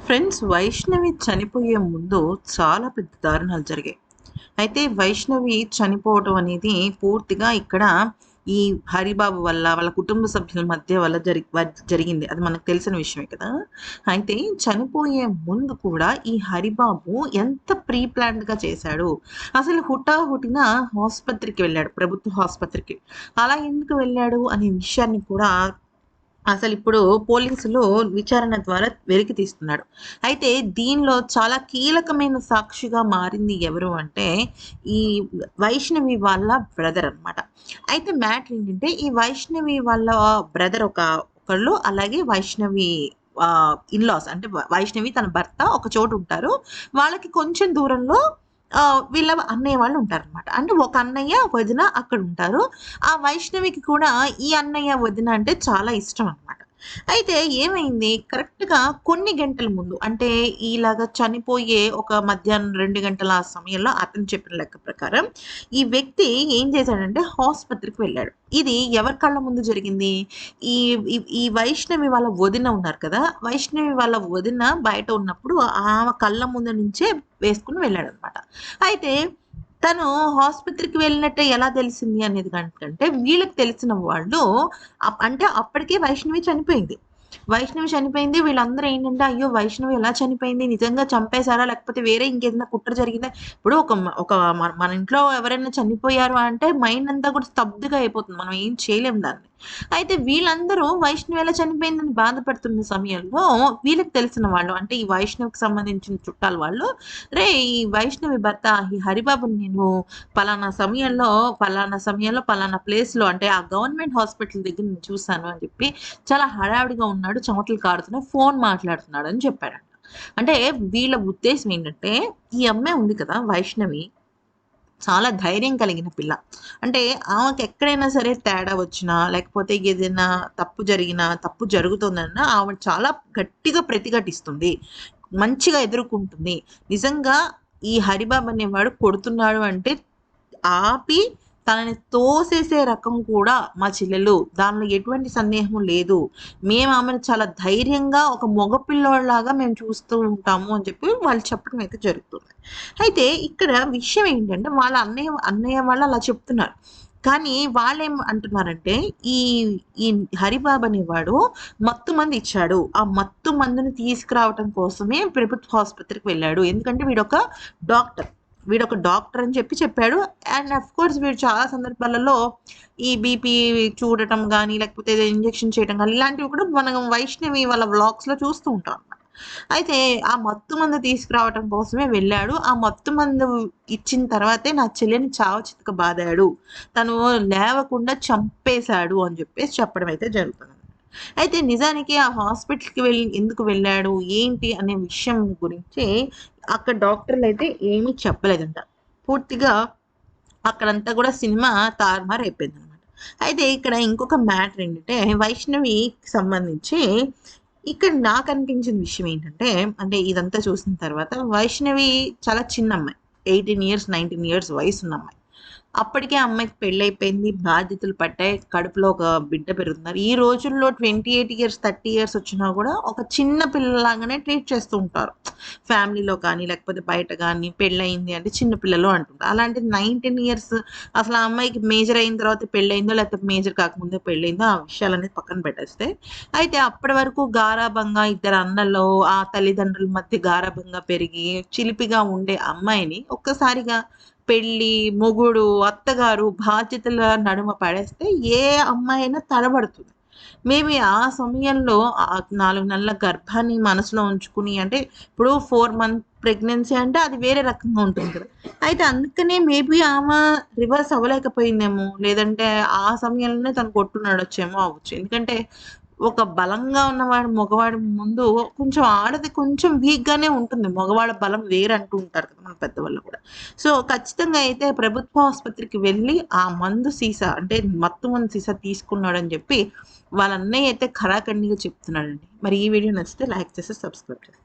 Friends, Vaishnavi చనిపోయే ముందు చాలా పెద్ద దారుణాలు జరిగాయి. అయితే వైష్ణవి చనిపోవటం అనేది పూర్తిగా ఇక్కడ ఈ హరిబాబు వల్ల, వాళ్ళ కుటుంబ సభ్యుల మధ్య వల్ల జరిగింది. అది మనకు తెలిసిన విషయమే కదా! అయితే చనిపోయే ముందు కూడా ఈ హరిబాబు ఎంత ప్రీ ప్లాన్డ్‌గా చేశాడు. అసలు హుటాహుటిన ఆస్పత్రికి వెళ్ళాడు. ప్రభుత్వ ఆస్పత్రికి. అలా ఎందుకు వెళ్ళాడు అనే విషయాన్ని కూడా అసలిప్పుడు పోలీసులు విచారణ ద్వారా వెలికి తీస్తున్నాడు. అయితే దీనిలో చాలా కీలకమైన సాక్షిగా మారింది ఎవరు అంటే, ఈ వైష్ణవి వాళ్ళ బ్రదర్ అనమాట. అయితే మ్యాటర్ ఏంటంటే, ఈ వైష్ణవి వాళ్ళ బ్రదర్ ఒకళ్ళు, అలాగే వైష్ణవి ఇన్‌లాస్ అంటే వైష్ణవి తన భర్త ఒక చోట ఉంటారు. వాళ్ళకి కొంచెం దూరంలో వీళ్ళ అన్నయ్య వాళ్ళు ఉంటారనమాట. అంటే ఒక అన్నయ్య, వదిన అక్కడుంటారు. ఆ వైష్ణవికి కూడా ఈ అన్నయ్య, వదిన అంటే చాలా ఇష్టం అనమాట. అయితే ఏమైంది, కరెక్ట్‌గా కొన్ని గంటల ముందు అంటే ఇలాగ చనిపోయే ఒక మధ్యాహ్నం 2 గంటల ఆ సమయంలో అతను చెప్పిన లెక్క ప్రకారం ఈ వ్యక్తి ఏం చేశాడంటే ఆస్పత్రికి వెళ్ళాడు. ఇది ఎవరి కళ్ళ ముందు జరిగింది? ఈ ఈ ఈ వైష్ణవి వాళ్ళ వదిన ఉన్నారు కదా! వైష్ణవి వాళ్ళ వదిన బయట ఉన్నప్పుడు ఆమె కళ్ళ ముందు నుంచే వేసుకొని వెళ్ళాడనమాట. అయితే తను ఆస్పత్రికి వెళ్ళినట్టే ఎలా తెలిసింది అనేది కంటే వీళ్ళకి తెలిసిన వాళ్ళు అంటే అప్పటికే వైష్ణవి చనిపోయింది. వైష్ణవి చనిపోయింది. వీళ్ళందరూ ఏంటంటే, అయ్యో! వైష్ణవి ఎలా చనిపోయింది? నిజంగా చంపేసారా? లేకపోతే వేరే ఇంకేదైనా కుట్ర జరిగిందా? ఇప్పుడు మన ఇంట్లో ఎవరైనా చనిపోయారు అంటే మైండ్ అంతా కూడా స్తబ్దుగా అయిపోతుంది. మనం ఏం చేయలేం దాన్ని. అయితే వీళ్ళందరూ వైష్ణవి ఎలా చనిపోయిందని బాధపడుతున్న సమయంలో వీళ్ళకి తెలిసిన వాళ్ళు అంటే ఈ వైష్ణవికి సంబంధించిన చుట్టాలు వాళ్ళు, "రేయ్! ఈ వైష్ణవి భర్త ఈ హరిబాబుని నేను పలానా సమయంలో పలానా ప్లేస్‌లో అంటే ఆ గవర్నమెంట్ హాస్పిటల్ దగ్గర నేను చూసాను" అని చెప్పి చాలా హడావిడిగా ఉన్నాడు. చెమటలు కారుతున్నాయి. ఫోన్ మాట్లాడుతున్నాడు అని చెప్పాడంట. అంటే వీళ్ళ ఉద్దేశ్యం ఏంటంటే, ఈ అమ్మాయి ఉంది కదా! వైష్ణవి చాలా ధైర్యం కలిగిన పిల్ల. అంటే ఆమెకెక్కడైనా సరే తేడా వచ్చినా, లేకపోతే ఏదైనా తప్పు జరిగినా, తప్పు జరుగుతుందన్నా ఆవిడ చాలా గట్టిగా ప్రతిఘటిస్తుంది. మంచిగా ఎదుర్కుంటుంది. నిజంగా ఈ హరిబాబు అనేవాడు కొడుతున్నాడు అంటే ఆపి తనని తోసేసే రకం కూడా మా చెల్లెలు. దానిలో ఎటువంటి సందేహం లేదు. మేము ఆమెను చాలా ధైర్యంగా ఒక మగ పిల్లోడిలాగా మేము చూస్తూ ఉంటాము అని చెప్పి వాళ్ళు చెప్పడం అయితే జరుగుతుంది. అయితే ఇక్కడ విషయం ఏంటంటే వాళ్ళ అన్నయ్య వాళ్ళు అలా చెప్తున్నారు. కానీ వాళ్ళేం అంటున్నారంటే ఈ ఈ హరిబాబు అనేవాడు మత్తు మందు ఇచ్చాడు. ఆ మత్తు మందుని తీసుకురావటం కోసమే ప్రభుత్వ ఆస్పత్రికి వెళ్ళాడు. ఎందుకంటే డాక్టర్. వీడొక డాక్టర్ అని చెప్పాడు. అండ్ అఫ్‌కోర్స్ వీడు చాలా సందర్భాలలో ఈ బీపీ చూడటం గానీ, లేకపోతే ఏదో ఇంజెక్షన్ చేయడం గానీ, ఇలాంటివి కూడా మనం వైష్ణవి వాళ్ళ వ్లాగ్స్‌లో చూస్తూ ఉంటాం అన్నమాట. అయితే ఆ మత్తు మందు తీసుకురావటం కోసమే వెళ్ళాడు. ఆ మత్తు మందు ఇచ్చిన తర్వాతే నా చెల్లిని చావు చితక బాదాడు. తను లేవకుండా చంపేశాడు అని చెప్పేసి చెప్పడం అయితే జరుగుతుంది. అయితే నిజానికి ఆ హాస్పిటల్‌కి ఎందుకు వెళ్ళాడు? ఏంటి? అనే విషయం గురించి అక్కడ డాక్టర్‌లయితే ఏమీ చెప్పలేదంట. పూర్తిగా అక్కడంతా గూడా సినిమా తారుమారైపోయిందనమాట. అయితే ఇక్కడ ఇంకొక మ్యాటర్ ఏంటంటే, వైష్ణవికి సంబంధించి ఇక్కడ నాకనిపించిన విషయం ఏంటంటే, అంటే ఇదంతా చూసిన తర్వాత వైష్ణవి చాలా చిన్నమ్మాయి. 18 ఇయర్స్, 19 ఇయర్స్ వయసున్న అమ్మాయి. అప్పటికే ఆ అమ్మాయికి పెళ్లయిపోయింది. బాధ్యతలు పట్టాయి. కడుపులో ఒక బిడ్డ పెరుగుతున్నారు. ఈ రోజుల్లో 28 ఇయర్స్, 30 ఇయర్స్ వచ్చినా గూడా ఒక చిన్న పిల్లలాగానే ట్రీట్ చేస్తూ ఉంటారు. ఫ్యామిలీలో కానీ, లేకపోతే బయట గానీ పెళ్లయింది అంటే చిన్న పిల్లలు అంటుంటారు. అలాంటిది 19 ఇయర్స్ అసలు ఆ అమ్మాయికి మేజర్ అయిన తర్వాత పెళ్లయిందో, లేకపోతే మేజర్ కాకముందే పెళ్లయిందో ఆ విషయాలనేది పక్కన పెట్టేస్తే, అయితే అప్పటి వరకు గారాబంగా ఇద్దరు అన్నలు, ఆ తల్లిదండ్రుల మధ్య గారాబంగా పెరిగి, చిలిపిగా ఉండే అమ్మాయిని ఒక్కసారిగా పెళ్లి, మొగుడు, అత్తగారు బాధ్యతల నడుమ పడేస్తే ఏ అమ్మాయైనా తడబడుతుంది. మేబీ ఆ సమయంలో 4 నెలల గర్భాన్ని మనసులో ఉంచుకుని అంటే ఇప్పుడు 4 మంత్ ప్రెగ్నెన్సీ అంటే అది వేరే రకంగా ఉంటుంది కదా! అయితే అందుకనే మేబీ ఆమె రివర్స్ అవ్వలేకపోయిందేమో! లేదంటే ఆ సమయంలోనే తను కొట్టునుండొచ్చేమో అవ్వచ్చు. ఎందుకంటే ఒక బలంగా ఉన్నవాడు మగవాడి ముందు కొంచెం ఆడది కొంచెం వీక్‌గానే ఉంటుంది. మగవాళ్ళ బలం వేరంటూ ఉంటారు కదా! మన పెద్దవాళ్ళు కూడా. సో, ఖచ్చితంగా అయితే ప్రభుత్వ ఆస్పత్రికి వెళ్ళి ఆ మందు సీసా అంటే మత్తు మందు సీసా తీసుకున్నాడని చెప్పి వాళ్ళ అన్నయ్య అయితే ఖరాఖండిగా చెప్తున్నాడండి. మరి ఈ వీడియో నచ్చితే లైక్ చేసి సబ్స్క్రైబ్ చేయండి.